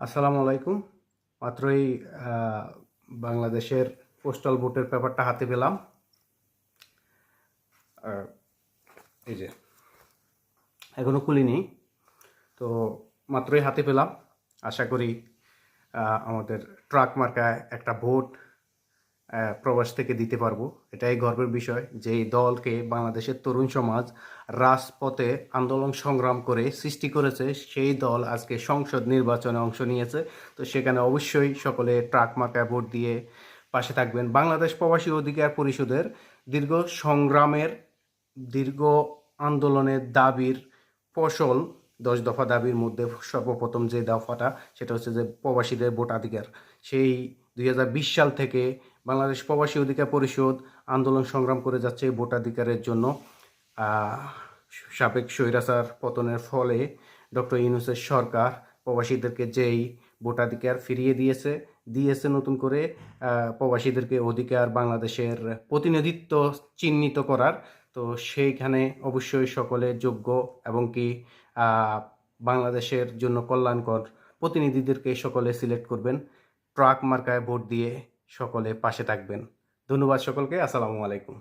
আসসালামু আলাইকুম। মাত্রই বাংলাদেশের পোস্টাল ভোটের পেপারটা হাতে পেলাম। আর এই যে এখনো খুলিনি, তো মাত্রই হাতে পেলাম। আশা করি আমাদের ট্রাক মার্কায় একটা ভোট প্রবাস থেকে দিতে পারবো। এটাই গর্বের বিষয় যে এই দলকে বাংলাদেশের তরুণ সমাজ রাজপথে আন্দোলন সংগ্রাম করে সৃষ্টি করেছে, সেই দল আজকে সংসদ নির্বাচনে অংশ নিয়েছে। তো সেখানে অবশ্যই সকলে ট্রাক মার্কায় ভোট দিয়ে পাশে থাকবেন। বাংলাদেশ প্রবাসী অধিকার পরিষদের দীর্ঘ সংগ্রামের, দীর্ঘ আন্দোলনের দাবির ফসল 10 দফা দাবির মধ্যে সর্বপ্রথম যে দফাটা, সেটা হচ্ছে যে প্রবাসীদের ভোটাধিকার। সেই 2020 সাল থেকে বাংলাদেশ প্রবাসী অধিকার পরিষদ আন্দোলন সংগ্রাম করে যাচ্ছে ভোটাধিকারের জন্য। সাবেক স্বৈরাচার পতনের ফলে ডক্টর ইউনূসের সরকার প্রবাসীদেরকে যেই ভোটাধিকার ফিরিয়ে দিয়েছে নতুন করে প্রবাসীদেরকে অধিকার, বাংলাদেশের প্রতিনিধিত্ব চিহ্নিত করার। তো সেইখানে অবশ্যই সকলে যোগ্য এবং কি বাংলাদেশের জন্য কল্যাণকর প্রতিনিধিদেরকে সকলে সিলেক্ট করবেন। ট্রাক মার্কায় ভোট দিয়ে সকলে পাশে থাকবেন। ধন্যবাদ সকলকে। আসসালামু আলাইকুম।